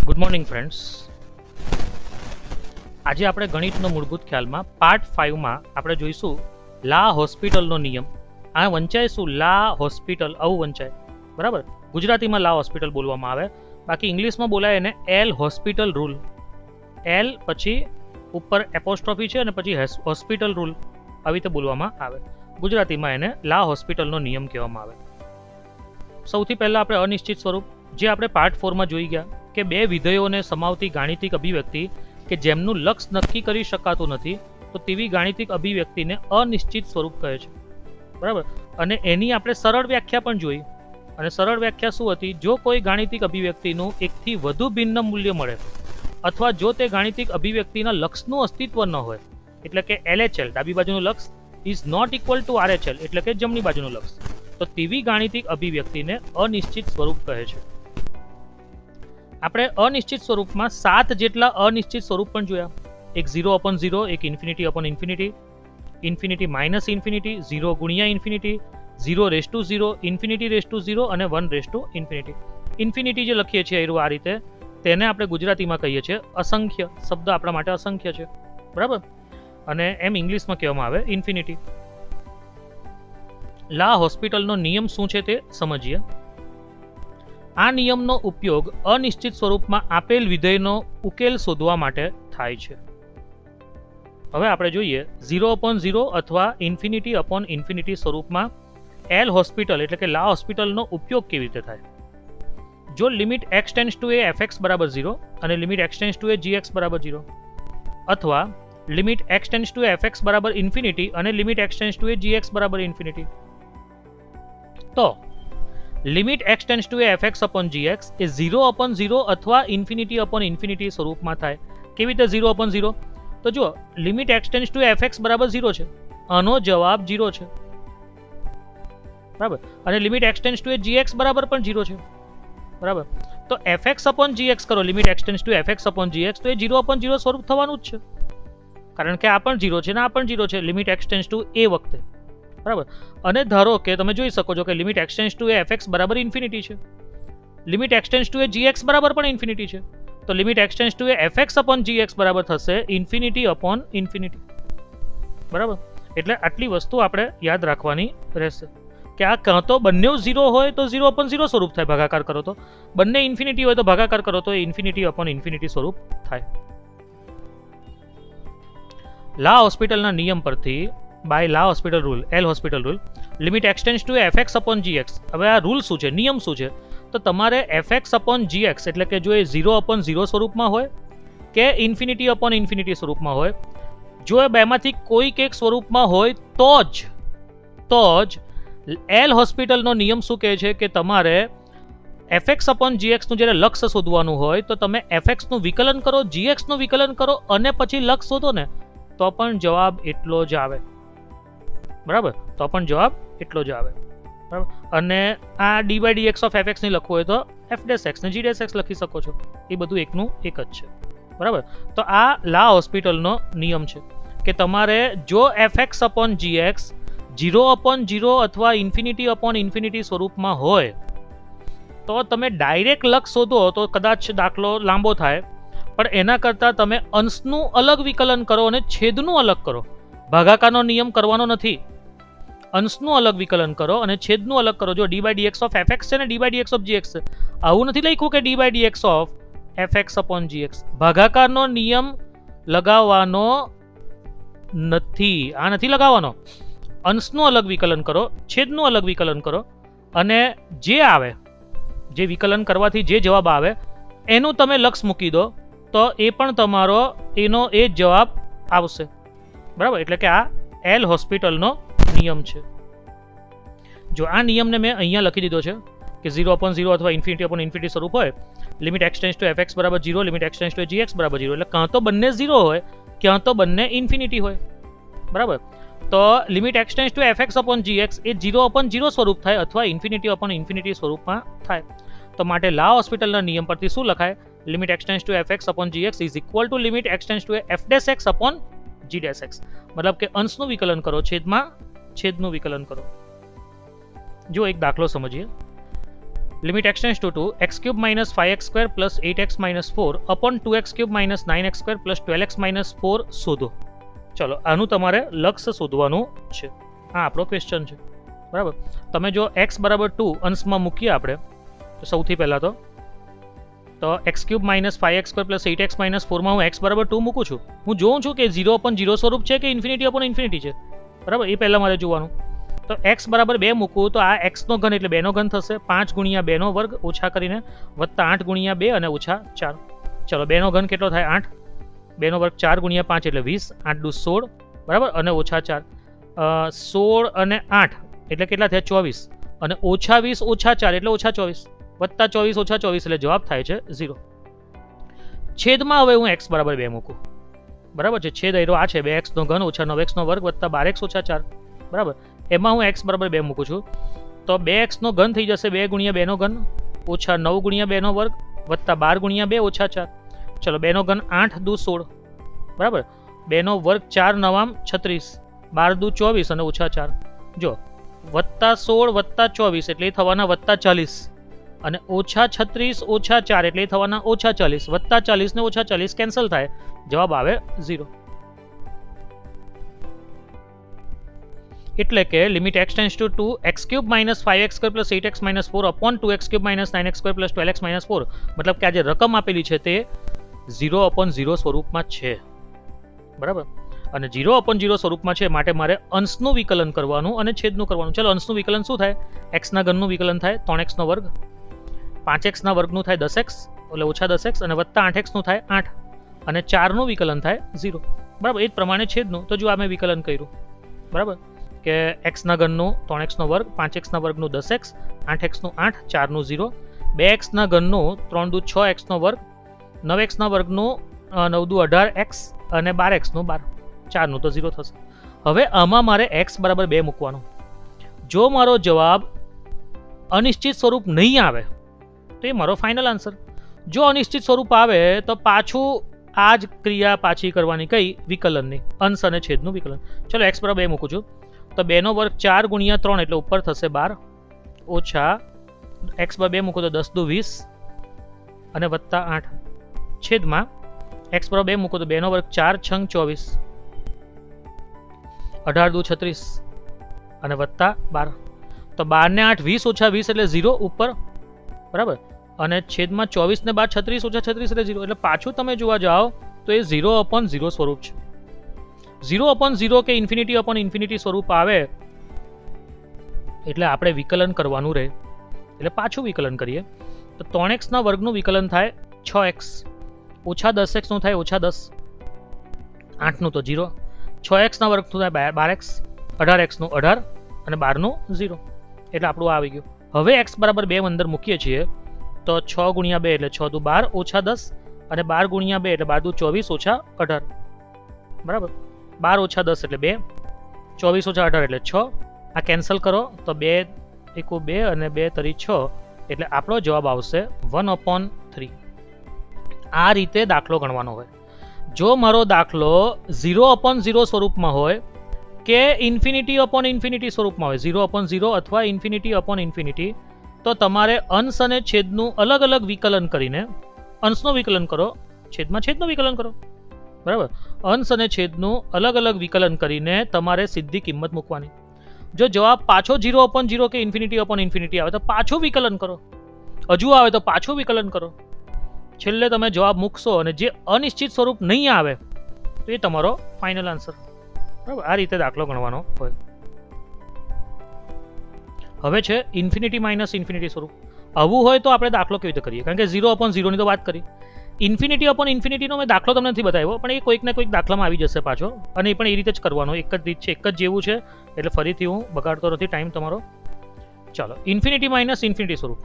Good morning friends. આજે આપણે ગણિતનો મૂળભૂત ખ્યાલમાં પાર્ટ 5માં આપણે જોઈશું લા હોસ્પિટલનો નિયમ. આ વંચાય શું? લા હોસ્પિટલ, આવું વંચાય, બરાબર. ગુજરાતીમાં લા હોસ્પિટલ બોલવામાં આવે, બાકી ઇંગ્લિશમાં બોલાય એને એલ હોસ્પિટલ રૂલ. એલ પછી ઉપર એપોસ્ટ્રોફી છે અને પછી હોસ્પિટલ રૂલ, આવી રીતે બોલવામાં આવે. ગુજરાતીમાં એને લા હોસ્પિટલનો નિયમ કહેવામાં આવે. સૌથી પહેલાં આપણે અનિશ્ચિત સ્વરૂપ, જે આપણે પાર્ટ 4માં જોઈ ગયા કે બે વિધેયોને સમાવતી ગાણિતિક અભિવ્યક્તિ કે જેમનું લક્ષ નક્કી કરી શકાતું નથી, તો તેવી ગાણિતિક અભિવ્યક્તિને અનિશ્ચિત સ્વરૂપ કહે છે, બરાબર. અને એની આપણે સરળ વ્યાખ્યા પણ જોઈ. અને સરળ વ્યાખ્યા શું હતી? જો કોઈ ગાણિતિક અભિવ્યક્તિનું એકથી વધુ ભિન્ન મૂલ્ય મળે, અથવા જો તે ગાણિતિક અભિવ્યક્તિના લક્ષનું અસ્તિત્વ ન હોય, એટલે કે LHL ડાબી બાજુનું લક્ષ is not equal to RHL એટલે કે જમણી બાજુનું લક્ષ, તો તેવી ગાણિતિક અભિવ્યક્તિને અનિશ્ચિત સ્વરૂપ કહે છે. આપણે અનિશ્ચિત સ્વરૂપમાં 7 જેટલા અનિશ્ચિત સ્વરૂપ પણ જોયા. એક 0/0, એક ∞/∞, ∞ -∞, 0 ગુણ્યા ઇન્ફિનિટી, 0/0, ∞/0 અને 1/∞. ઇન્ફિનિટી જે લખીએ છીએ આ રીતે, તેને આપણે ગુજરાતીમાં કહીએ છીએ અસંખ્ય. શબ્દ આપણા માટે અસંખ્ય છે, બરાબર. અને એમ ઇંગ્લિશમાં કહેવામાં આવે ઇન્ફિનિટી. લા હોસ્પિટલનો નિયમ શું છે તે સમજીએ. આ નિયમનો ઉપયોગ અનિશ્ચિત સ્વરૂપમાં આપેલ વિધેયનો ઉકેલ શોધવા માટે થાય છે. હવે આપણે જોઈએ 0/0 અથવા ∞/∞ સ્વરૂપમાં એલ હોસ્પિટલ એટલે કે લા હોસ્પિટલનો ઉપયોગ કેવી રીતે થાય. જો limit x tends two a fx બરાબર 0 અને limit x tends two a gx બરાબર 0, અથવા limit x tends two a fx બરાબર ઇન્ફિનિટી અને limit x tends two a gx બરાબર ઇન્ફિનિટી, તો limit x tends two a fx upon gx એ 0/0 અથવા ∞/∞ સ્વરૂપમાં થાય. કેવી રીતે 0/0? તો જો limit x tends two a fx બરાબર 0 છે, આનો જવાબ 0 છે, બરાબર. અને limit x tends two a gx બરાબર પણ 0 છે, બરાબર. તો fx અપોન gx કરો, limit x tends two fx upon gx, તો એ 0/0 સ્વરૂપ થવાનું જ છે, કારણ કે આ પણ 0 છે ને આ પણ 0 છે limit x tends two a વખતે, બરાબર. અને ધારો કે તમે જોઈ શકો છો કે limit x tends two a fx બરાબર ઇન્ફિનિટી છે, limit x tends two a gx બરાબર પણ ઇન્ફિનિટી છે, તો limit x tends two a fx upon gx બરાબર થશે ∞/∞, બરાબર. એટલે આટલી વસ્તુ આપણે યાદ રાખવાની રહેશે કે આ કાં તો બંને 0 હોય તો 0/0 સ્વરૂપ થાય, ભાગાકાર કરો તો, બંને ઇન્ફિનિટી હોય તો ભાગાકાર કરો તો ∞/∞ સ્વરૂપ થાય. લા હોસ્પિટલના નિયમ પરથી બાય લા hospital rule, L hospital rule, limit x tends two fx upon gx. હવે આ રૂલ શું છે, નિયમ શું છે? તો તમારે fx અપોન gx એટલે કે જો એ 0/0 સ્વરૂપમાં હોય કે ∞/∞ સ્વરૂપમાં હોય, જો એ બેમાંથી કોઈક એક સ્વરૂપમાં હોય તો જ એલ હોસ્પિટલનો નિયમ શું કહે છે કે તમારે fx અપોન gx નું જ્યારે લક્ષ શોધવાનું હોય તો તમે fx નું વિકલન કરો, gx નું વિકલન કરો અને પછી લક્ષ શોધો ને, તો પણ જવાબ એટલો જ આવે, બરાબર. તો પણ જવાબ એટલો જ આવે, બરાબર. અને આ d/dx ઓફ fx ની લખવું હોય તો f' ને g' લખી શકો છો, એ બધું એકનું એક જ છે, બરાબર. તો આ લા હોસ્પિટલનો નિયમ છે કે તમારે જો fx અપોન gx 0/0 અથવા ∞/∞ સ્વરૂપમાં હોય તો તમે ડાયરેક્ટ લક્ષ શોધો તો કદાચ દાખલો લાંબો થાય, પણ એના કરતાં તમે અંશનું અલગ વિકલન કરો અને છેદનું અલગ કરો. ભાગાકારનો નિયમ કરવાનો નથી, અંશનું અલગ વિકલન કરો અને છેદનું અલગ કરો. જો d/dx ઓફ fx છે ને d/dx ઓફ gx છે, આવું નથી લખ્યું કે d/dx of fx upon gx. ભાગાકારનો નિયમ લગાવવાનો નથી, આ નથી લગાવવાનો. અંશનું અલગ વિકલન કરો, છેદનું અલગ વિકલન કરો, અને જે આવે, જે વિકલન કરવાથી જે જવાબ આવે એનું તમે લક્ષ મૂકી દો, તો એ પણ તમારો એનો એ જ જવાબ આવશે, બરાબર. એટલે કે આ એલ હોસ્પિટલનો નિયમ છે. જો આ નિયમને મેં અહીંયા લખી દીધો છે કે 0/0 અથવા ∞/∞ સ્વરૂપ હોય, limit x tends two fx બરાબર 0, limit x tends two gx બરાબર 0, એટલે કાં તો બંને 0 હોય ક્યાં તો બંને ઇન્ફિનિટી હોય, બરાબર. તો limit x tends two fx upon gx એ 0/0 સ્વરૂપ થાય અથવા ∞/∞ સ્વરૂપમાં થાય. તો માટે લા હોસ્પિટલના નિયમ પરથી શું લખાય? Limit x tends two fx upon gx is equal to limit x tends two f' upon g'. મતલબ કે અંશનું વિકલન કરો, છેદનું વિકલન કરો. જો એક દાખલો સમજીએ. Limit x tends two 2 x cube minus 5x² plus 8x minus 4 upon 2x cube minus 9x² plus 12x minus 4 શોધો. ચલો આનું તમારે લક્ષ્ય શોધવાનું છે. આ આપણો ક્વેશ્ચન છે, બરાબર. તમે જો x બરાબર 2 અંશમાં મૂકીએ આપણે તો સૌથી પહેલાં તો x cube minus 5x² plus 8x minus 4માં હું x બરાબર 2 મૂકું છું. હું જોઉં છું કે 0/0 સ્વરૂપ છે કે ઇન્ફિનિટી અપોન ઇન્ફિનિટી છે, બરાબર. એ પહેલાં મારે જોવાનું. તો x બરાબર 2 મૂકું તો આ x નો ઘન એટલે 2 નો ઘન થશે, 5 ગુણ્યા 2 નો વર્ગ ઓછા કરીને વત્તા 8 ગુણ્યા 2 અને ઓછા 4. ચલો 2 નો ઘન કેટલો થાય? 8. 2 નો વર્ગ 4 ગુણ્યા 5 એટલે 20, 8 દુ 16, બરાબર, અને ઓછા 4. 16 અને 8 એટલે કેટલા થયા? 24, અને ઓછા 20 ઓછા 4 એટલે ઓછા 24, વત્તા 24 ઓછા 24 એટલે જવાબ થાય છે 0. છેદમાં હવે હું x બરાબર 2 મૂકું, બરાબર છે. છેદ એરો આ છે, 2x નો ઘન ઓછા 9x નો વર્ગ વત્તા 12x ઓછા 4, બરાબર. એમાં હું x બરાબર 2 મૂકું છું તો 2x નો ઘન થઈ જશે 2 ગુણ્યા 2 નો ઘન ઓછા 9 ગુણ્યા 2 નો વર્ગ વત્તા 12 ગુણ્યા 2 ઓછા 4. ચલો 2 નો ઘન 8 દુ 16, બરાબર. 2 નો વર્ગ 4 9 36, 12 દુ 24 અને ઓછા 4. જો વત્તા 16 વત્તા 24 એટલે એ થવાના વત્તા 40, અને ઓછા 36 ઓછા 4 એટલે એ થવાના ઓછા 40, વત્તા 40 ને ઓછા 40 કેન્સલ થાય, જવાબ આવે 0. એટલે કે limit x tends two 2 x cube minus 5x² plus 8x minus 4 upon 2x cube minus 9x² plus 12x minus 4, મતલબ કે આ જે રકમ આપેલી છે તે 0/0 સ્વરૂપમાં છે, બરાબર. અને 0/0 સ્વરૂપમાં છે માટે મારે અંશનું વિકલન કરવાનું અને છેદનું કરવાનું. ચલો અંશનું વિકલન શું થાય? x ના ઘનનું વિકલન થાય 3x નો વર્ગ, 5x ના વર્ગનું થાય 10x એટલે ઓછા 10x, અને વત્તા 8x નું થાય 8, અને 4 નું વિકલન થાય 0, બરાબર. એ જ પ્રમાણે છેદનું તો જો આ મેં વિકલન કર્યું, બરાબર, કે x ના ઘનનું 3x નો વર્ગ, 5x ના વર્ગનું 10x, 8x નું 8, 4 નું 0, 2x ના ઘનનું 3 દુ 6x નો વર્ગ, 9x ના વર્ગનું 9 દુ 18x અને 12x નું 12, 4 નું તો 0 થશે. હવે આમાં મારે x બરાબર 2 મૂકવાનો. જો મારો જવાબ અનિશ્ચિત સ્વરૂપ નહીં આવે તો એ મારો ફાઇનલ આન્સર. જો અનિશ્ચિત સ્વરૂપ આવે તો પાછું આ જ ક્રિયા પાછી કરવાની, કઈ? વિકલનની, અંશ અને છેદનું વિકલન. ચલો x બરાબર 2 મૂકું છું તો 2 નો વર્ગ 4 ગુણ્યા 3 એટલે ઉપર થશે 12, ઓછા x બરાબર 2 મૂકું તો 10 દુ 20 અને વત્તા 8, છેદમાં x બરાબર 2 મૂકું તો 2 નો વર્ગ 4 6 24, 18 દુ 36 અને વત્તા 12. તો 12 ને 8 20 ઓછા 20 એટલે 0 ઉપર, બરાબર, અને છેદમાં 24 ને 12 36 ઓછા 36 એટલે 0. એટલે પાછું તમે જોવા જાઓ તો એ 0/0 સ્વરૂપ છે. 0/0 કે ઇન્ફિનિટી અપોન ઇન્ફિનિટી સ્વરૂપ આવે એટલે આપણે વિકલન કરવાનું રહે. એટલે પાછું વિકલન કરીએ તો 3x ના વર્ગનું વિકલન થાય 6x, ઓછા 10x નું થાય ઓછા 10, 8 નું તો 0, 6x ના વર્ગનું થાય 12x, 18x નું 18 અને 12 નું 0. એટલે આપણું આવી ગયું. હવે x બરાબર 2 અંદર મૂકીએ છીએ તો 6 ગુણ્યા 2 એટલે 6 દુ 12 ઓછા 10, અને 12 ગુણ્યા 2 એટલે 12 દુ 24 ઓછા 18, બરાબર. 12 ઓછા 10 એટલે 2, 24 ઓછા 18 એટલે 6. આ કેન્સલ કરો તો 2 એકુ 2 અને 2 તરી 6 એટલે આપણો જવાબ આવશે 1/3. આ રીતે દાખલો ગણવાનો હોય. જો મારો દાખલો 0/0 સ્વરૂપમાં હોય કે ઇન્ફિનિટી અપોન ઇન્ફિનિટી સ્વરૂપમાં હોય, 0/0 અથવા ઇન્ફિનિટી અપોન ઇન્ફિનિટી, તો તમારે અંશ અને છેદનું અલગ અલગ વિકલન કરીને અંશનું વિકલન કરો, છેદમાં છેદનું વિકલન કરો, બરાબર. અંશ અને છેદનું અલગ અલગ વિકલન કરીને તમારે સીધી કિંમત મૂકવાની. જો જવાબ પાછો 0/0 કે ઇન્ફિનિટી અપોન ઇન્ફિનિટી આવે તો પાછું વિકલન કરો, હજુ આવે તો પાછું વિકલન કરો, છેલ્લે તમે જવાબ મૂકશો અને જે અનિશ્ચિત સ્વરૂપ નહીં આવે તો એ તમારો ફાઇનલ આન્સર, બરાબર. આ રીતે દાખલો ગણવાનો હોય. હવે છે ઇન્ફિનિટી માઇનસ ઇન્ફિનિટી સ્વરૂપ. આવું હોય તો આપણે દાખલો કેવી રીતે કરીએ? કારણ કે 0/0 ની તો વાત કરી, ઇન્ફિનિટી અપોન ઇન્ફિનિટીનો મેં દાખલો તમને નથી બતાવ્યો, પણ એ કોઈક ને કોઈક દાખલામાં આવી જશે પાછો, અને એ પણ એ રીતે જ કરવાનો, એક જ રીત છે, એક જ જેવું છે. એટલે ફરીથી હું બગાડતો નથી ટાઈમ તમારો. ચાલો ઇન્ફિનિટી માઇનસ ઇન્ફિનિટી સ્વરૂપ.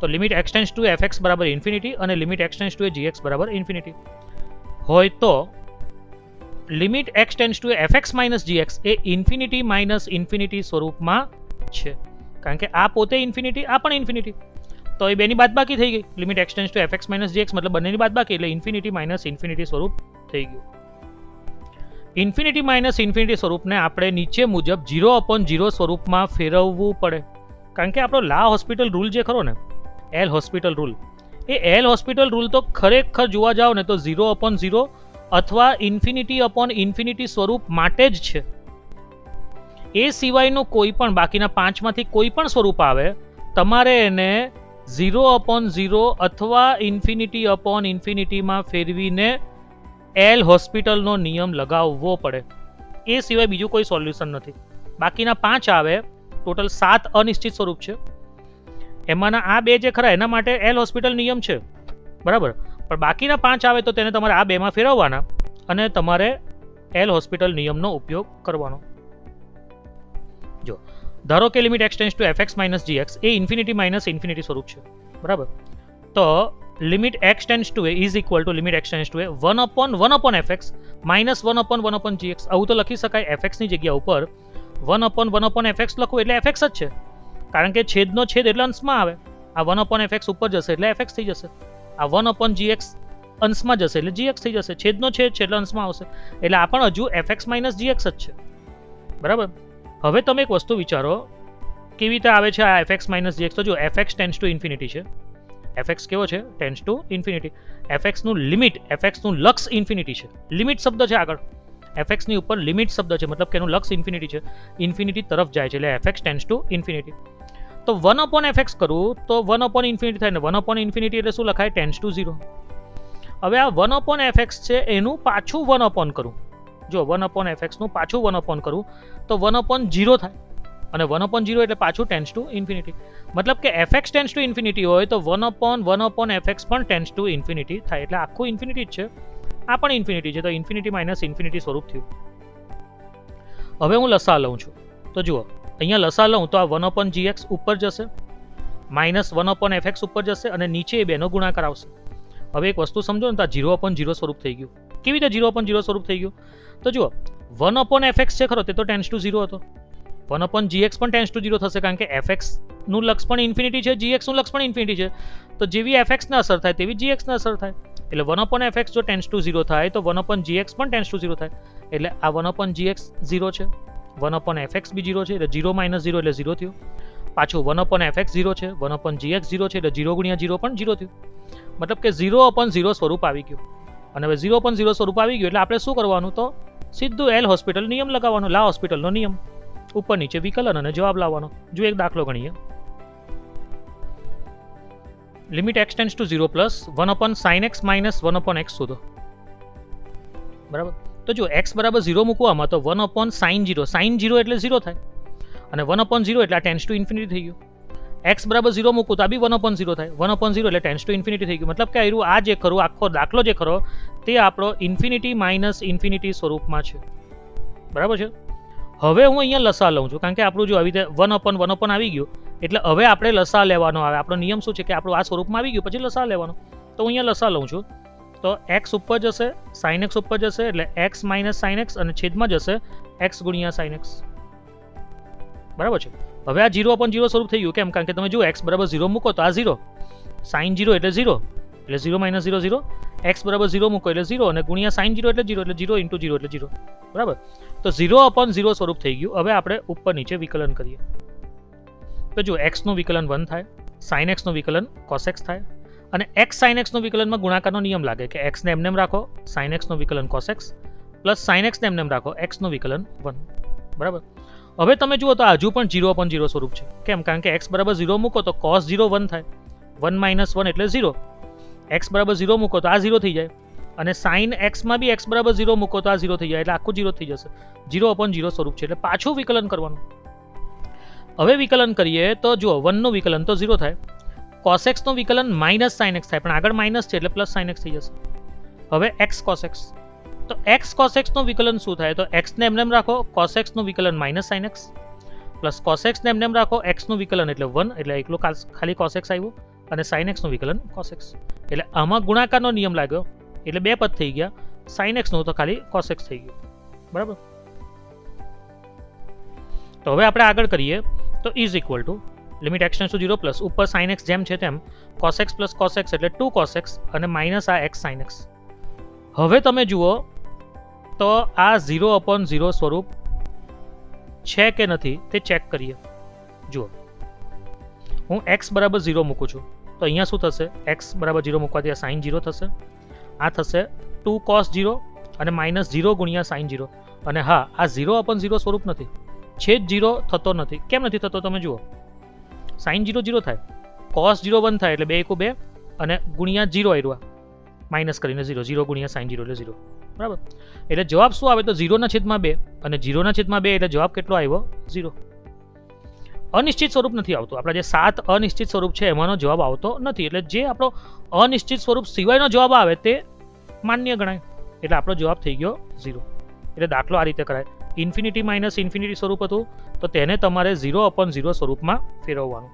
તો limit x tends two fx બરાબર ઇન્ફિનિટી અને limit x tends two gx બરાબર ઇન્ફિનિટી હોય તો limit x tends two fx minus gx એ ઇન્ફિનિટી માઇનસ ઇન્ફિનિટી સ્વરૂપમાં છે. કારણ કે આ પોતે ઇન્ફિનિટી, આ પણ ઇન્ફિનિટી, તો એ બેની બાદબાકી થઈ ગઈ. Limit x tends two fx minus gx મતલબ બંનેની બાદબાકી, એટલે ઇન્ફિનિટી માઇનસ ઇન્ફિનિટી સ્વરૂપ થઈ ગયું. ઇન્ફિનિટી માઇનસ ઇન્ફિનિટી સ્વરૂપને આપણે નીચે મુજબ 0/0 સ્વરૂપમાં ફેરવવું પડે, કારણ કે આપણો લા હોસ્પિટલ રૂલ જે ખરો ને, એલ હોસ્પિટલ રૂલ, એ એલ હોસ્પિટલ રૂલ તો ખરેખર જોવા જાઓ ને તો 0/0 અથવા ઇન્ફિનિટી અપોન ઇન્ફિનિટી સ્વરૂપ માટે જ છે. એ સિવાયનું કોઈ પણ બાકીના 5માંથી કોઈ પણ સ્વરૂપ આવે તમારે એને 0/0 અથવા ઇન્ફિનિટી અપોન ઇન્ફિનિટીમાં ફેરવીને એલ હોસ્પિટલનો નિયમ લગાવવો પડે. એ સિવાય બીજું કોઈ સોલ્યુશન નથી. બાકીના 5 આવે, ટોટલ 7 અનિશ્ચિત સ્વરૂપ છે. એમાંના આ 2 જે ખરા એના માટે એલ હોસ્પિટલ નિયમ છે, બરાબર. પણ બાકીના 5 આવે તો તેને તમારે આ 2માં ફેરવવાના અને તમારે એલ હોસ્પિટલ નિયમનો ઉપયોગ કરવાનો. જો ધારો કે limit x tends two fx minus gx એ ઇન્ફિનિટી માઇનસ ઇન્ફિનિટી સ્વરૂપ છે, બરાબર. તો limit x tends two a is equal to limit x tends two a 1/1/fx minus 1/1/gx. આવું તો લખી શકાય. fx ની જગ્યા ઉપર 1/1/fx લખવું એટલે fx જ છે, કારણ કે છેદનો છેદ એટલે અંશમાં આવે. આ 1/fx ઉપર જશે એટલે fx થઈ જશે. આ 1/gx અંશમાં જશે એટલે gx થઈ જશે. છેદનો છેદ છે એટલે અંશમાં આવશે, એટલે આ પણ હજુ fx માઇનસ gx જ છે, બરાબર. હવે તમે એક વસ્તુ વિચારો કેવી રીતે આવે છે આ fx માઇનસ gx. તો જો fx ટેન્ડ્સ ટુ ઇન્ફિનિટી છે, fx કેવો છે, ટેન્ડ્સ ટુ ઇન્ફિનિટી. fx નું લિમિટ, fx નું લક્ષ ઇન્ફિનિટી છે. લિમિટ શબ્દ છે આગળ, fx ની ઉપર લિમિટ શબ્દ છે, મતલબ કે એનું લક્ષ ઇન્ફિનિટી છે, ઇન્ફિનિટી તરફ જાય છે, એટલે fx ટેન્ડ્સ ટુ ઇન્ફિનિટી. તો 1/fx કરું તો 1/ઇન્ફિનિટી થાય ને 1/ઇન્ફિનિટી એટલે શું લખાય, ટેન્ડ્સ ટુ 0. હવે આ 1/fx છે એનું પાછું 1/ કરું. જો 1/fx નું પાછું 1/ કરું તો 1/0 થાય અને 1/0 એટલે પાછું ટેન્ડ્સ ટુ ઇન્ફિનિટી. મતલબ કે fx ટેન્ડ્સ ટુ ઇન્ફિનિટી હોય તો 1/1/fx પણ ટેન્ડ્સ ટુ ઇન્ફિનિટી થાય, એટલે આખું ઇન્ફિનિટી જ છે. આ પણ ઇન્ફિનિટી છે, તો ઇન્ફિનિટી માઇનસ ઇન્ફિનિટી સ્વરૂપ થયું. હવે હું લસા લઉં છું તો જુઓ અહીંયા લસા લઉં તો આ 1/gx ઉપર જશે, માઇનસ 1/fx ઉપર જશે અને નીચે એ બેનો ગુણાકાર આવશે. હવે એક વસ્તુ સમજો ને તો આ 0/0 સ્વરૂપ થઈ ગયું. કેવી રીતે 0/0 સ્વરૂપ થઈ ગયું? તો જુઓ 1/fx છે ખરો તે તો ટેન્ડ્સ ટુ 0 હતો, 1/gx પણ ટેન્ડ્સ ટુ 0 થશે, કારણ કે fx નું લક્ષ પણ ઇન્ફિનિટી છે, gx નું લક્ષ પણ ઇન્ફિનિટી છે. તો જેવી fx ને અસર થાય તેવી gx ને અસર થાય, એટલે 1/fx જો ટેન્ડ્સ ટુ 0 થાય તો 1/gx પણ ટેન્ડ્સ ટુ 0 થાય, એટલે આ 1/gx 0 છે, 1/fx બી 0 છે, એટલે 0 - 0 એટલે 0 થયું. પાછું 1/fx 0 છે, 1/gx 0 છે, એટલે 0 × 0 પણ 0 થયું. મતલબ કે 0/0 સ્વરૂપ આવી ગયું. અને હવે 0/0 સ્વરૂપ આવી ગયું એટલે આપણે શું કરવાનું, તો સીધું એલ હોસ્પિટલ નિયમ લગાવવાનો, લા હોસ્પિટલનો નિયમ, ઉપર નીચે વિકલન અને જવાબ લાવવાનો. જો એક દાખલો ગણીએ. Limit x tends to 0 plus 1/sin x minus 1/x શોધો, બરાબર. તો જો x બરાબર 0 મૂકવામાં તો 1/sin 0, sin 0 એટલે 0 થાય અને 1/0 એટલે આ ટેન્ડ્સ ટુ ઇન્ફિનિટી થઈ ગયું. x બરાબર 0 મૂકું તો આ બી 1/0 થાય, 1/0 એટલે ટેન્ડ્સ ટુ ઇન્ફિનિટી થઈ ગયું. મતલબ કે આ જે ખરું આખો દાખલો જે ખરો તે આપણો ઇન્ફિનિટી માઇનસ ઇન્ફિનિટી સ્વરૂપમાં છે, બરાબર છે. હવે હું અહીંયા લસા લઉં છું, કારણ કે આપણું જો આવી રીતે 1/1 આવી ગયું એટલે હવે આપણે લસા લેવાનો આવે. આપણો નિયમ શું છે કે આપણું આ સ્વરૂપમાં આવી ગયું પછી લસા લેવાનો. તો હું અહીંયા લસા લઉં છું તો x ઉપર જશે, sin x ઉપર જશે, એટલે x માઇનસ sin x અને છેદમાં જશે x × sin x, બરાબર છે. હવે આ 0/0 સ્વરૂપ થઈ ગયું. કેમ? કારણ કે તમે જો x બરાબર 0 મૂકો તો આ 0, sin 0 એટલે 0, એટલે 0 - 0 0, x બરાબર 0 મૂકો એટલે 0 અને ગુણ્યા sin 0 એટલે 0, એટલે 0 × 0 એટલે 0, બરાબર. તો 0/0 સ્વરૂપ થઈ ગયું. હવે આપણે ઉપર નીચે વિકલન કરીએ તો જો x નું વિકલન 1 થાય, sin x નું વિકલન cos x થાય અને x sin x નું વિકલનમાં ગુણાકારનો નિયમ લાગે કે x ને એમને રાખો, sin x નું વિકલન cos x plus sin x ને એમને રાખો, x નું વિકલન 1, બરાબર. હવે તમે જુઓ તો હજુ પણ 0/0 સ્વરૂપ છે. કેમ? કારણ કે x બરાબર 0 મૂકો તો cos 0 1 થાય, 1 - 1 એટલે 0, x બરાબર 0 મૂકો તો આ 0 થઈ જાય અને sin x માં બી x બરાબર 0 મૂકો તો આ 0 થઈ જાય, એટલે આખું 0 થઈ જશે. 0/0 સ્વરૂપ છે એટલે પાછું વિકલન કરવાનું. હવે વિકલન કરીએ તો જુઓ 1 નું વિકલન તો 0 થાય, cos x નું વિકલન માઇનસ sin x થાય, પણ આગળ માઇનસ છે એટલે પ્લસ sin x થઈ જશે. હવે x cos x, તો x cos x નું વિકલન શું થાય, તો x ને એમને રાખો, cos x નું વિકલન minus sin x plus cos x ને એમને રાખો, x નું વિકલન એટલે 1, એટલે એકલો ખાલી cos x આવ્યું અને sin x નું વિકલન cos x, એટલે આમાં ગુણાકારનો નિયમ લાગ્યો એટલે બે પદ થઈ ગયા, sin x નું તો ખાલી cos x થઈ ગયું, બરાબર. તો હવે આપણે આગળ કરીએ તો is equal to limit x tends to 0 plus ઉપર sin x જેમ છે તેમ cos x plus cos x એટલે 2 cos x અને માઇનસ આ x sin x. હવે તમે જુઓ તો આ 0/0 સ્વરૂપ છે કે નથી તે ચેક કરીએ. જુઓ હું એક્સ બરાબર 0 મૂકું છું તો અહીંયા શું થશે, એક્સ બરાબર 0 મૂકવાથી આ સાઇન 0 થશે, આ થશે 2 cos 0 અને -0 ગુણ્યા સાઇન 0. અને હા, આ 0/0 સ્વરૂપ નથી, છેદ 0 થતો નથી. કેમ નથી થતો તમે જુઓ, સાઇન 0 0 થાય, cos 0 1 થાય એટલે 2 × 2 અને ગુણ્યા 0 આવ્યા માઇનસ કરીને 0, 0 ગુણ્યા સાઇન 0 એટલે 0. બરાબર, એટલે જવાબ શું આવે તો 0/2 અને 0/2 એટલે જવાબ કેટલો આવ્યો 0. અનિશ્ચિત સ્વરૂપ નથી આવતું. આપણા જે 7 અનિશ્ચિત સ્વરૂપ છે એમાંનો જવાબ આવતો નથી, એટલે જે આપણો અનિશ્ચિત સ્વરૂપ સિવાયનો જવાબ આવે તે માન્ય ગણાય, એટલે આપણો જવાબ થઈ ગયો 0. એટલે દાખલો આ રીતે કરાય. ઇન્ફિનિટી માઇનસ ઇન્ફિનિટી સ્વરૂપ હતું તો તેને તમારે 0/0 સ્વરૂપમાં ફેરવવાનું.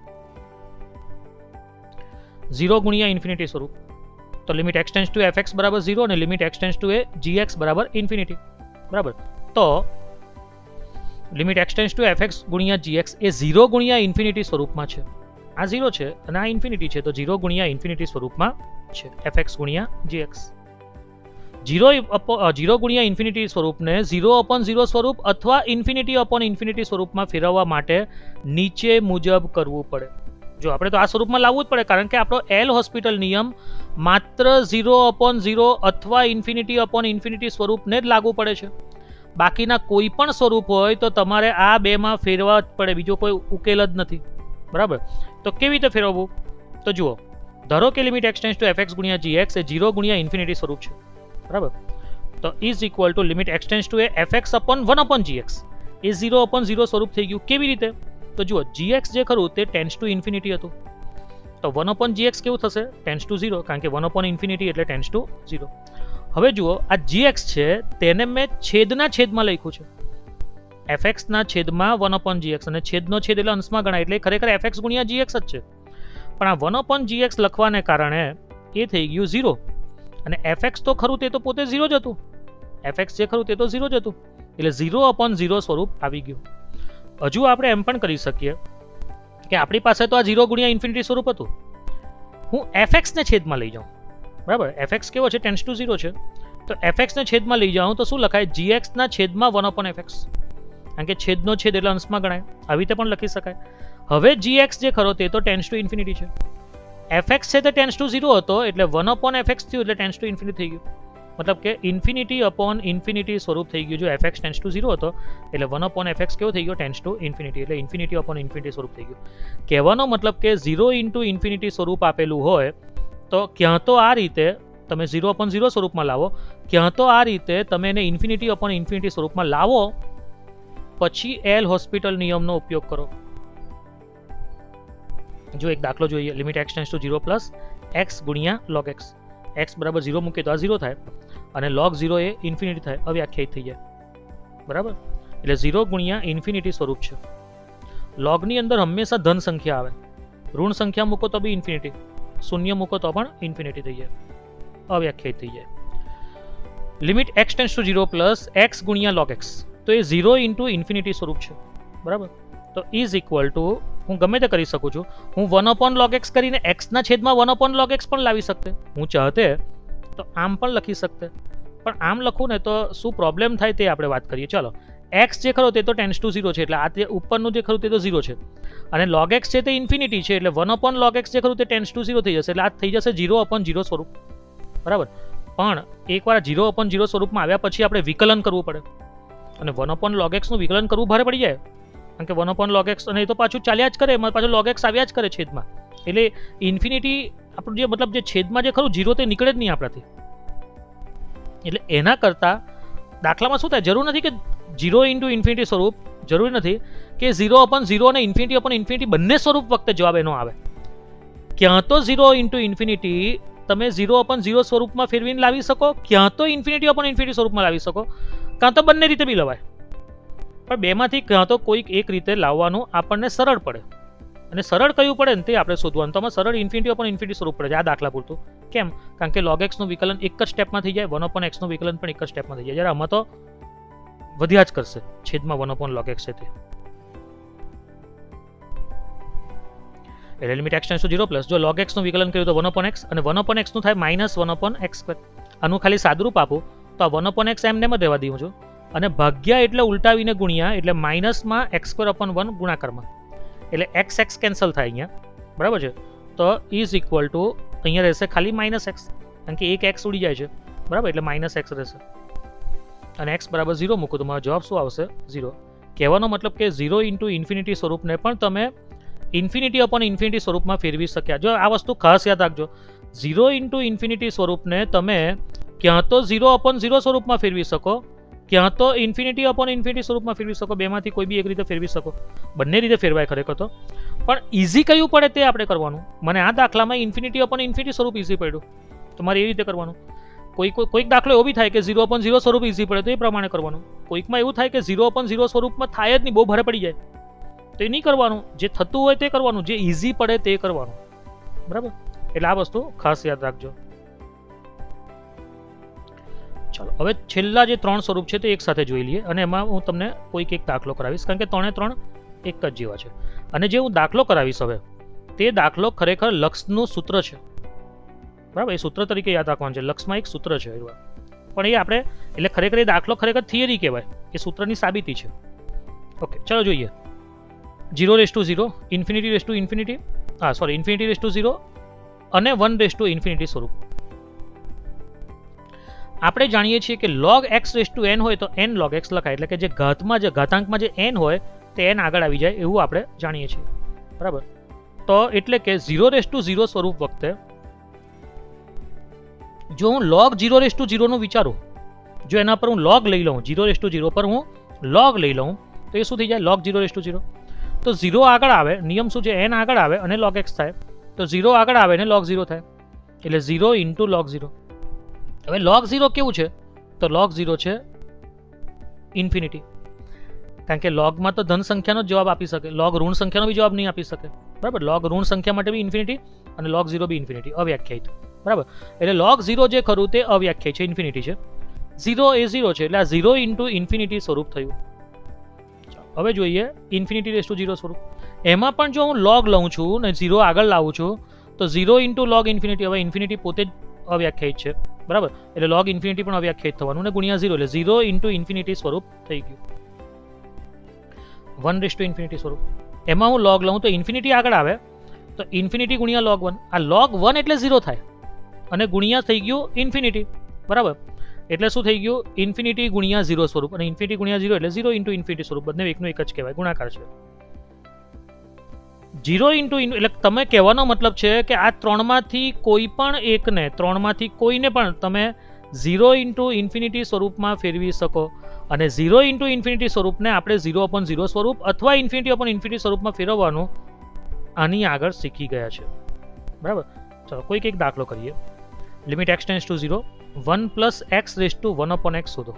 0 ગુણ્યા ઇન્ફિનિટી સ્વરૂપ તો limit x tends two fx બરાબર 0 અને limit x tends two gx બરાબર ઇન્ફિનિટી. બરાબર, તો limit x tends two fx ગુણ્યા gx એ 0 ગુણ્યા ઇન્ફિનિટી સ્વરૂપમાં છે. આ 0 છે અને આ ઇન્ફિનિટી છે, તો 0 ગુણ્યા ઇન્ફિનિટી સ્વરૂપમાં છે fx ગુણ્યા gx. 0 ગુણ્યા ઇન્ફિનિટી સ્વરૂપને 0/0 સ્વરૂપ અથવા ઇન્ફિનિટી સ્વરૂપમાં ફેરવવા માટે નીચે મુજબ કરવું પડે. જો આપણે તો આ સ્વરૂપમાં લાવવું જ પડે, કારણ કે આપણો એલ હોસ્પિટલ નિયમ માત્ર 0/0 અથવા ઇન્ફિનિટી સ્વરૂપને જ લાગુ પડે છે. બાકીના કોઈ પણ સ્વરૂપ હોય તો તમારે આ બેમાં ફેરવા જ પડે, બીજો કોઈ ઉકેલ જ નથી. બરાબર, તો કેવી રીતે ફેરવવું તો જુઓ, ધારો કે limit x tends two fx ગુણ્યા gx એ 0 ગુણ્યા ઇન્ફિનિટી સ્વરૂપ છે. બરાબર, તો is equal to limit x tends two fx/1/gx એ 0/0 સ્વરૂપ થઈ ગયું. કેવી રીતે તો જુઓ, gx જે ખરું તે ટેન્ડ્સ ટુ ઇન્ફિનિટી હતું, તો 1/gx કેવું થશે, ટેન્ડ્સ ટુ 0, કારણ કે 1/∞ એટલે ટેન્ડ્સ ટુ 0. હવે જુઓ, આ gx છે તેને મેં છેદના છેદમાં લખ્યું છે, fx ના છેદમાં 1/gx, અને છેદનો છેદ એટલે અંશમાં ગણાય, એટલે ખરેખર fx ગુણ્યા gx જ છે. પણ આ 1/gx લખવાને કારણે એ થઈ ગયું 0, અને fx તો ખરું તે તો પોતે 0 જ હતું, fx જે ખરું તે તો 0 જ હતું, એટલે 0/0 સ્વરૂપ આવી ગયું. હજુ આપણે એમ પણ કરી શકીએ કે આપણી પાસે તો આ 0 ગુણ્યા ઇન્ફિનિટી સ્વરૂપ હતું, હું fx ને છેદમાં લઈ જાઉં. બરાબર, fx કેવો છે, ટેન્ડ્સ ટુ 0 છે, તો fx ને છેદમાં લઈ જાઉં તો શું લખાય, gx ના છેદમાં 1/fx, કારણ કે છેદનો છેદ એટલે અંશમાં ગણાય, આવી રીતે પણ લખી શકાય. હવે gx જે ખરો તે તો ટેન્ડ્સ ટુ ઇન્ફિનિટી છે, fx છે તે ટેન્ડ્સ ટુ 0 હતો એટલે 1/fx થયું એટલે ટેન્ડ્સ ટુ ઇન્ફિનિટી થઈ ગયું. મતલબ કે ઇન્ફિનિટી સ્વરૂપ થઈ ગયું. જો fx ટેન્ડ્સ ટુ 0 હતો એટલે 1/fx કેવો થઈ ગયો, ટેન્ડ્સ ટુ ઇન્ફિનિટી, એટલે ઇન્ફિનિટી સ્વરૂપ થઈ ગયું. કહેવાનો મતલબ કે 0 * સ્વરૂપ આપેલું હોય તો ક્યાં તો આ રીતે તમે 0/0 સ્વરૂપમાં લાવો, ક્યાં તો આ રીતે તમે એને ઇન્ફિનિટી સ્વરૂપમાં લાવો, પછી એલ હોસ્પિટલ નિયમનો ઉપયોગ કરો. જો એક દાખલો જોઈએ, limit x tends to 0 plus x ગુણ્યા log x, x બરાબર 0 મૂકે તો આ 0 થાય અને log 0 એ ઇન્ફિનિટી થાય, અવ્યાખ્યાયિત થઈ જાય. બરાબર, એટલે 0 ગુણ્યા ઇન્ફિનિટી સ્વરૂપ છે. લોગની અંદર હંમેશા ધન સંખ્યા આવે, ઋણ સંખ્યા મૂકો તો બી ઇન્ફિનિટી, શૂન્ય મૂકો તો પણ ઇન્ફિનિટી થઈ જાય, અવ્યાખ્યાયિત થઈ જાય. Limit x tends to 0 plus x ગુણ્યા log x, તો એ 0 * ઇન્ફિનિટી સ્વરૂપ છે. બરાબર, તો ઇઝ ઇક્વલ ટુ હું ગમે તે કરી શકું છું, હું 1/log x કરીને x ના છેદમાં 1/log x પણ લાવી શકતે, હું ચાહતે તો આમ પણ લખી શકતે, પણ આમ લખું ને તો શું પ્રોબ્લેમ થાય તે આપણે વાત કરીએ. ચાલો, x જે ખરો તે તો ટેન્ડ્સ ટુ 0 છે, એટલે આ તે ઉપરનું જે ખરું તે તો 0 છે, અને log x છે તે ઇન્ફિનિટી છે, એટલે 1/log x જે ખરું તે ટેન્ડ્સ ટુ 0 થઈ જશે, એટલે આ થઈ જશે 0/0 સ્વરૂપ. બરાબર, પણ એકવાર 0/0 સ્વરૂપમાં આવ્યા પછી આપણે વિકલન કરવું પડે, અને 1/log x નું વિકલન કરવું ભારે પડી જાય, કારણ કે 1/log x અને એ તો પાછું ચાલ્યા જ કરે, એમાં પાછું log x આવ્યા જ કરે છેદમાં, એટલે ઇન્ફિનિટી આપણું જે મતલબ જે છેદમાં જે ખરું 0 તે નીકળે જ નહીં આપણાથી. એટલે એના કરતાં દાખલામાં શું થાય, જરૂર નથી કે 0 * સ્વરૂપ, જરૂરી નથી કે 0/0 અને ઇન્ફિનિટી બંને સ્વરૂપ વખતે જવાબ એનો આવે. ક્યાં તો 0 * તમે 0/0 સ્વરૂપમાં ફેરવીને લાવી શકો, ક્યાં તો ઇન્ફિનિટી સ્વરૂપમાં લાવી શકો, કાં તો બંને રીતે બી લવાય, પણ બેમાંથી ક્યાં તો કોઈક એક રીતે લાવવાનું આપણને સરળ પડે, અને સરળ કયું પડે ને તે આપણે શોધવાનું. તો આમાં સરળ ઇન્ફિનિટી સ્વરૂપ પડે છે આ દાખલા પૂરતું. કેમ? કારણ કે log x નું વિકલન એક જ સ્ટેપમાં થઈ જાય, 1/x નું વિકલન પણ એક જ સ્ટેપમાં થઈ જાય, જ્યારે આમાં તો વધ્યા જ કરશે, છેદમાં 1/log x છે તે. એટલે limit x tends to 0 plus જો log x નું વિકલન કર્યું તો 1/x, અને 1/x નું થાય -1/x². આનું ખાલી સાદરૂપ આપું તો આ 1/x એમને જ રહેવા દઉં છું, અને ભાગ્યા એટલે ઉલટાવીને ગુણ્યા, એટલે માઇનસમાં x² / 1 ગુણાકારમાં, એટલે x કેન્સલ થાય અહીંયા, બરાબર છે. તો ઇઝ ઇક્વલ ટુ અહીંયા રહેશે ખાલી -x, કારણ કે એક x ઉડી જાય છે, બરાબર, એટલે -x રહેશે. અને x બરાબર 0 મૂકો તો મારો જવાબ શું આવશે? 0. કહેવાનો મતલબ કે 0 ઇન્ટુ ઇન્ફિનિટી સ્વરૂપને પણ તમે ઇન્ફિનિટી અપોન ઇન્ફિનિટી સ્વરૂપમાં ફેરવી શક્યા. જો આ વસ્તુ ખાસ યાદ રાખજો, 0 ઇન્ટુ ઇન્ફિનિટી સ્વરૂપને તમે ક્યાં તો 0 અપોન 0 સ્વરૂપમાં ફેરવી શકો, ક્યાં તો ઇન્ફિનિટી અપોન ઇન્ફિનિટી સ્વરૂપમાં ફેરવી શકો. બેમાંથી કોઈ બી એક રીતે ફેરવી શકો. બંને રીતે ફેરવાય ખરેખર તો, પણ ઇઝી કયું પડે તે આપણે કરવાનું. મને આ દાખલામાં ઇન્ફિનિટી અપોન ઇન્ફિનિટી સ્વરૂપ ઇઝી પડ્યું, તો મારે એ રીતે કરવાનું. કોઈક દાખલો એવો બી થાય કે 0 અપોન 0 સ્વરૂપ ઇઝી પડે, તો એ પ્રમાણે કરવાનું. કોઈકમાં એવું થાય કે 0 અપોન 0 સ્વરૂપમાં થાય જ નહીં, બહુ ભારે પડી જાય, તો એ નહીં કરવાનું. જે થતું હોય તે કરવાનું, જે ઇઝી પડે તે કરવાનું, બરાબર. એટલે આ વસ્તુ ખાસ યાદ રાખજો. ચાલો હવે છેલ્લા જે 3 સ્વરૂપ છે તે એક સાથે જોઈ લઈએ, અને એમાં હું તમને કોઈક એક દાખલો કરાવીશ, કારણ કે 3 એક જ જેવા છે. અને જે હું દાખલો કરાવીશ હવે, તે દાખલો ખરેખર લક્ષનું સૂત્ર છે, બરાબર. એ સૂત્ર તરીકે યાદ રાખવાનું છે. લક્ષમાં એક સૂત્ર છે, પણ એ આપણે એટલે ખરેખર એ દાખલો ખરેખર થિયરી કહેવાય, એ સૂત્રની સાબિતી છે. ઓકે, ચાલો જોઈએ. 0:0, ઇન્ફિનિટી, ઇન્ફિનિટી:0 અને 1:∞ સ્વરૂપ. આપણે જાણીએ છીએ કે log x⁻n હોય તો n log x લખાય, એટલે કે જે ઘાતાંકમાં જે n હોય તે n આગળ આવી જાય એવું આપણે જાણીએ છીએ, બરાબર. તો એટલે કે 0:0 સ્વરૂપ વખતે જો હું log 0:0 નું વિચારું, જો એના પર હું log લઈ લઉં, 0:0 પર હું log લઈ લઉં, તો એ શું થઈ જાય? log 0:0. તો 0 આગળ આવે, નિયમ શું છે? n આગળ આવે અને log x થાય, તો 0 આગળ આવે ને log 0 થાય, એટલે 0 ઇન્ટુ log 0. હવે log 0 કેવું છે? તો log 0 છે ઇન્ફિનિટી, કારણ કે logમાં તો ધન સંખ્યાનો જ જવાબ આપી શકે, log ઋણ સંખ્યાનો બી જવાબ નહીં આપી શકે, બરાબર. log ઋણ સંખ્યા માટે બી ઇન્ફિનિટી અને log 0 બી ઇન્ફિનિટી, અવ્યાખ્યાયિત, બરાબર. એટલે log 0 જે ખરું તે અવ્યાખ્યાયિત છે, ઇન્ફિનિટી છે. 0 એ 0 છે, એટલે આ 0 ઇન્ટુ ઇન્ફિનિટી સ્વરૂપ થયું. હવે જોઈએ ઇન્ફિનિટી:0 સ્વરૂપ. એમાં પણ જો હું log લઉં છું ને 0 આગળ લાવું છું, તો 0 ઇન્ટુ log ઇન્ફિનિટી. હવે ઇન્ફિનિટી પોતે જ અવ્યાખ્યાયિત છે, બરાબર, એટલે log ઇન્ફિનિટી પણ અવ્યાખ્યાયિત થવાનું, ને ગુણ્યા 0, એટલે 0 ઇન્ટુ ઇન્ફિનિટી સ્વરૂપ થઈ ગયું. 1:∞ સ્વરૂપ. એમાં હું log લઉં તો ઇન્ફિનિટી આગળ આવે, તો ઇન્ફિનિટી ગુણ્યા log 1. આ log 1 એટલે 0 થાય, અને ગુણ્યા થઈ ગયું ઇન્ફિનિટી, બરાબર. એટલે શું થઈ ગયું? ઇન્ફિનિટી ગુણ્યા 0 સ્વરૂપ, અને ઇન્ફિનિટી ગુણ્યા 0 એટલે 0 ઇન્ટુ ઇન્ફિનિટી સ્વરૂપ. બંને એકનું એક જ કહેવાય, ગુણાકાર છે. 0 ઇન્ટુ એટલે તમે કહેવાનો મતલબ છે કે આ ત્રણમાંથી કોઈ પણ એકને, ત્રણમાંથી કોઈને પણ તમે 0 ઇન્ટુ ઇન્ફિનિટી સ્વરૂપમાં ફેરવી શકો, અને 0 ઇન્ટુ ઇન્ફિનિટી સ્વરૂપને આપણે 0/0 સ્વરૂપ અથવા ઇન્ફિનિટી/ઇન્ફિનિટી સ્વરૂપમાં ફેરવવાનું આની આગળ શીખી ગયા છે, બરાબર. ચાલો કોઈક એક દાખલો કરીએ. લિમિટ x→0, 1 + x⁻1/x શોધો.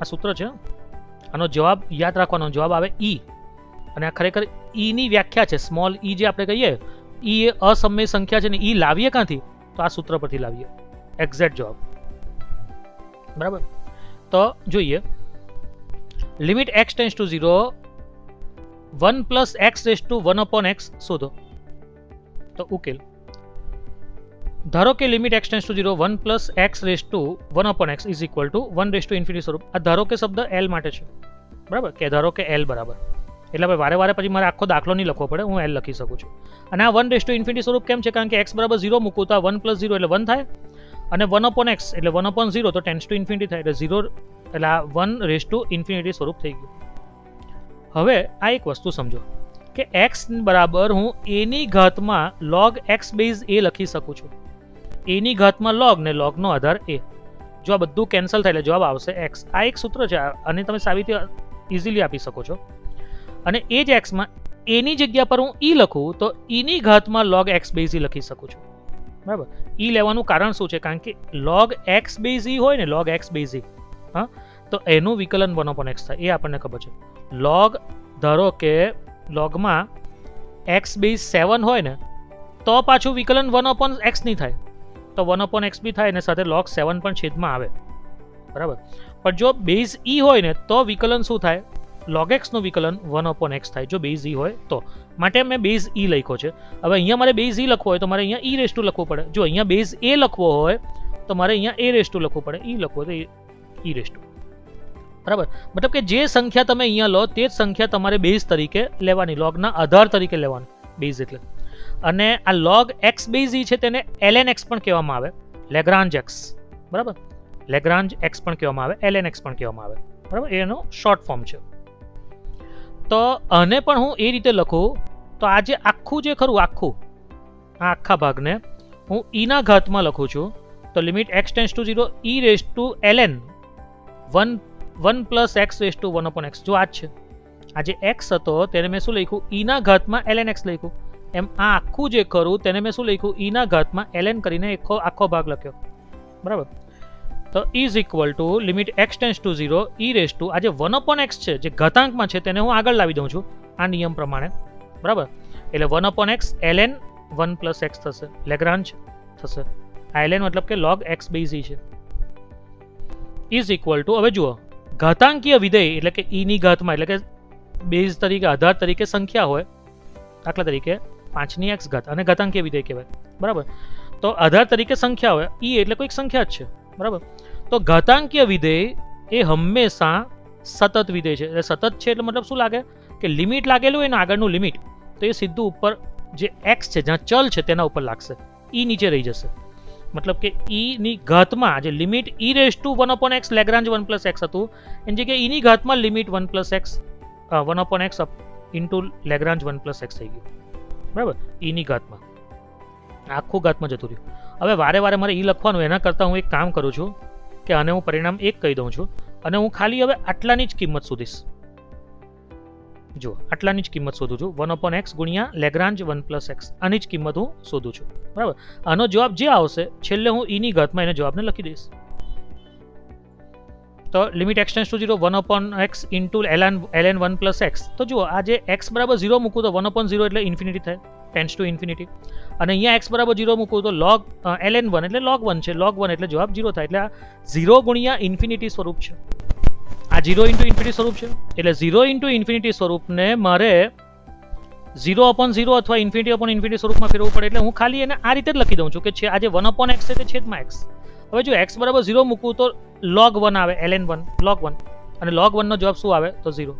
આ સૂત્ર છે, આનો જવાબ યાદ રાખવાનો. જવાબ આવે e, અને આ ખરેખર e ની વ્યાખ્યા છે. સ્મોલ e જે આપણે કહીએ, e એ અસમય સંખ્યા છે, ને e લાવીએ ક્યાંથી? તો આ સૂત્ર પરથી લાવીએ, એક્ઝેક્ટ જવાબ, બરાબર. તો જોઈએ, લિમિટ x→0, 1 + x⁻1/x શોધો. તો ઉકેલ. ધારો કે limit x→0, 1 + x⁻1/x is equal two 1:∞ સ્વરૂપ. આ ધારો કે શબ્દ l માટે છે, બરાબર, કે ધારો કે l બરાબર, એટલે હવે વારે પછી મારે આખો દાખલો નહીં લખવો પડે, હું l લખી શકું છું. અને આ 1:∞ સ્વરૂપ કેમ છે? કારણ કે x બરાબર 0 મૂકું તો આ 1 + 0 એટલે 1 થાય, અને 1/x એટલે 1/0 તો → ∞ થાય, એટલે 0, એટલે આ 1:∞ સ્વરૂપ થઈ ગયું. હવે આ એક વસ્તુ સમજો કે x બરાબર હું a ની ઘાતમાં log x⁻a લખી શકું છું. a ની ઘાતમાં log ને log નો આધાર a. જો આ બધું કેન્સલ થાય એટલે જવાબ આવશે x. આ એક સૂત્ર છે, અને તમે સાબિતી ઇઝીલી આપી શકો છો. અને એ જ એક્સમાં એ ની જગ્યા પર હું ઈ લખું તો ઈ ની ઘાતમાં log x⁻e લખી શકું છું, બરાબર. ઈ લેવાનું કારણ શું છે? કારણ કે log x⁻e હોય ને, log x⁻e, હા, તો એનું વિકલન 1/x થાય, એ આપણને ખબર છે. log, ધારો કે logમાં x⁻7 હોય ને, તો પાછું વિકલન 1/x નહીં થાય, તો 1/x બી થાય, અને સાથે log 7 પણ છેદમાં આવે, બરાબર. પણ જો બેઝ e હોય ને, તો વિકલન શું થાય? log x નું વિકલન 1/x થાય, જો બેઝ e હોય તો. માટે મેં બેઝ e લખ્યો છે. હવે અહીંયા મારે બેઝ e લખવો હોય તો મારે અહીંયા e રેસ્ટુ લખવું પડે. જો અહીંયા બેઝ a લખવો હોય તો મારે અહીંયા a રેસ્ટુ લખવું પડે, e લખવો તો e રેસ્ટુ, બરાબર. મતલબ કે જે સંખ્યા તમે અહીંયા લો તે જ સંખ્યા તમારે બેઝ તરીકે લેવાની, લોગના આધાર તરીકે લેવાની, બેઝ એટલે. અને આ log x બેઝ e છે તેને ln x પણ કહેવામાં આવે, લેગ્રાન્જ x, બરાબર, લેગ્રાન્જ x પણ કહેવામાં આવે, ln x પણ કહેવામાં આવે, બરાબર, એનો શોર્ટ ફોર્મ છે. તો આને પણ હું એ રીતે લખું તો આ જે આખું જે ખરું આખું આ આખા ભાગને હું e ના ઘાતમાં લખું છું. તો limit x tends to 0 e raise to ln 1 plus x raise to 1 x. જો આ છે આ જે x હતો તેને મેં શું લખ્યું e ના ઘાતમાં ln x લખ્યું. એમ આ આખું જે કરું તેને મેં શું લખ્યું e ના ઘાતમાં ln કરીને આખો ભાગ લખ્યો, બરાબર. તો is equal to limit x tends to 0 e raise to આ જે 1 x છે જે ઘાતાંકમાં છે તેને હું આગળ લાવી દઉં છું આ નિયમ પ્રમાણે, બરાબર. એટલે 1 x ln 1 પ્લસ x થશે, લેગ્રાન્જ થશે. આ ln મતલબ કે log x બેઝ e છે. ઇઝ ઇક્વલ ટુ હવે જુઓ ઘાતાંકીય વિધેય એટલે કે e ની ઘાતમાં એટલે કે બેઝ તરીકે આધાર તરીકે સંખ્યા હોય, દાખલા તરીકે 5 x ઘાત અને ઘાતાંકીય વિધેય કહેવાય, બરાબર. તો આધાર તરીકે સંખ્યા હોય e એટલે કોઈક સંખ્યા જ છે, બરાબર. તો ઘાતાંકીય વિધેય એ હંમેશા સતત વિધેય છે. એટલે સતત છે એટલે મતલબ શું લાગે કે લિમિટ લાગેલું હોય ને આગળનું લિમિટ તો એ સીધું ઉપર જે x છે જ્યાં ચલ છે તેના ઉપર લાગશે, e નીચે રહી જશે. મતલબ કે e ની ઘાતમાં જે limit e raise to 1 x Lagrange 1 plus x હતું એની જગ્યાએ e ની ઘાતમાં limit 1 plus x 1 x into Lagrange 1 plus x થઈ ગયું, બરાબર. e ની ઘાતમાં આખું ઘાતમાં જતું રહ્યું. હવે વારે વારે મારે e લખવાનું એના કરતાં હું એક કામ કરું છું કે આને હું પરિણામ 1 કહી દઉં છું અને હું ખાલી હવે આટલાની જ કિંમત શોધીશ. જો આટલાની જ કિંમત શોધું છું 1 x ગુણ્યા લેગ્રાન્જ 1 પ્લસ x, આની જ કિંમત હું શોધું છું, બરાબર. આનો જવાબ જે આવશે છેલ્લે હું e ની ઘાતમાં એને જવાબને લખી દઈશ. તો limit x tends to 0 1 x into ln 1 plus x. તો જુઓ આ જે x બરાબર 0 મૂકું તો 1/0 એટલે ઇન્ફિનિટી થાય, ટેન્ડ્સ ટુ ઇન્ફિનિટી. અને અહીંયા x બરાબર 0 મૂકું તો log ln 1 એટલે log 1 છે, log 1 એટલે જવાબ 0 થાય. એટલે આ 0 ગુણ્યા ઇન્ફિનિટી સ્વરૂપ છે, આ 0 ઇન્ટુ ઇન્ફિનિટી સ્વરૂપ છે. એટલે 0 ઇન્ટુ ઇન્ફિનિટી સ્વરૂપને મારે 0/0 અથવા ઇન્ફિનિટી સ્વરૂપમાં ફેરવવું પડે. એટલે હું ખાલી એને આ રીતે જ લખી દઉં છું કે છે આ જે 1 x છે તે છેદમાં x. હવે જો x બરાબર 0 મૂકું તો log 1 આવે, ln 1 log 1, અને log 1 નો જવાબ શું આવે તો 0,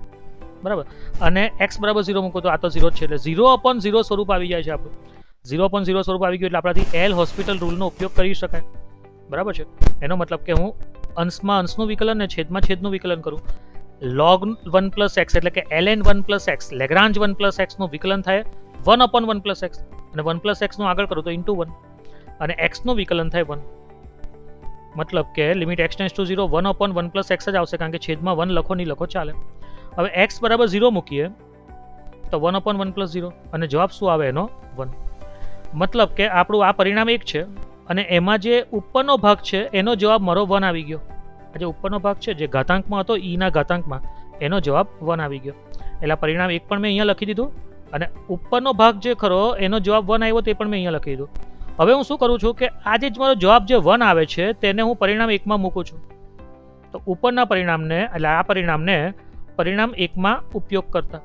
બરાબર. અને x બરાબર 0 મૂકું તો આ તો 0 જ છે એટલે 0/0 સ્વરૂપ આવી જાય છે આપણું. 0/0 સ્વરૂપ આવી ગયું એટલે આપણાથી એલ હોસ્પિટલ રૂલનો ઉપયોગ કરી શકાય, બરાબર છે. એનો મતલબ કે હું અંશમાં અંશનું વિકલન ને છેદમાં છેદનું વિકલન કરું. log 1 પ્લસ x એટલે કે ln 1 plus x Lagrange 1 plus x નું વિકલન થાય 1/1 પ્લસ x, અને 1 પ્લસ x નું આગળ કરું તો ઇન્ટુ 1, અને x નું વિકલન થાય 1. મતલબ કે limit x tends to 0 1/1 plus x જ આવશે કારણ કે છેદમાં 1 લખો નહીં લખો ચાલે. હવે x બરાબર 0 મૂકીએ તો 1/1 પ્લસ 0 અને જવાબ શું આવે એનો 1. મતલબ કે આપણું આ પરિણામ 1 છે અને એમાં જે ઉપરનો ભાગ છે એનો જવાબ મારો 1 આવી ગયો. આ જે ઉપરનો ભાગ છે જે ઘાતાંકમાં હતો e ના ઘાતાંકમાં એનો જવાબ 1 આવી ગયો. એટલે પરિણામ 1 પણ મેં અહીંયા લખી દીધું અને ઉપરનો ભાગ જે ખરો એનો જવાબ 1 આવ્યો તે પણ મેં અહીંયા લખી દીધું. હવે હું શું કરું છું કે આ જે મારો જવાબ જે 1 આવે છે તેને હું પરિણામ 1 માં મૂકું છું. તો ઉપરના પરિણામને એટલે આ પરિણામને પરિણામ 1 માં ઉપયોગ કરતા,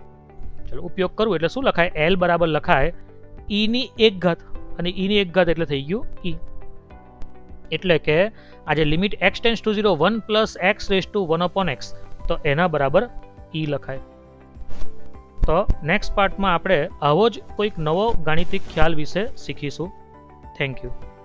ચલો ઉપયોગ કરું એટલે શું લખાય l બરાબર લખાય e ની 1 ઘાત, અને e ની 1 ઘાત એટલે થઈ ગયું e. એટલે કે આ જે limit x tends to 0 1 plus x raise to 1/x તો એના બરાબર e લખાય. તો નેક્સ્ટ પાર્ટમાં આપણે આવો જ કોઈક નવો ગાણિતિક ખ્યાલ વિશે શીખીશું. Thank you.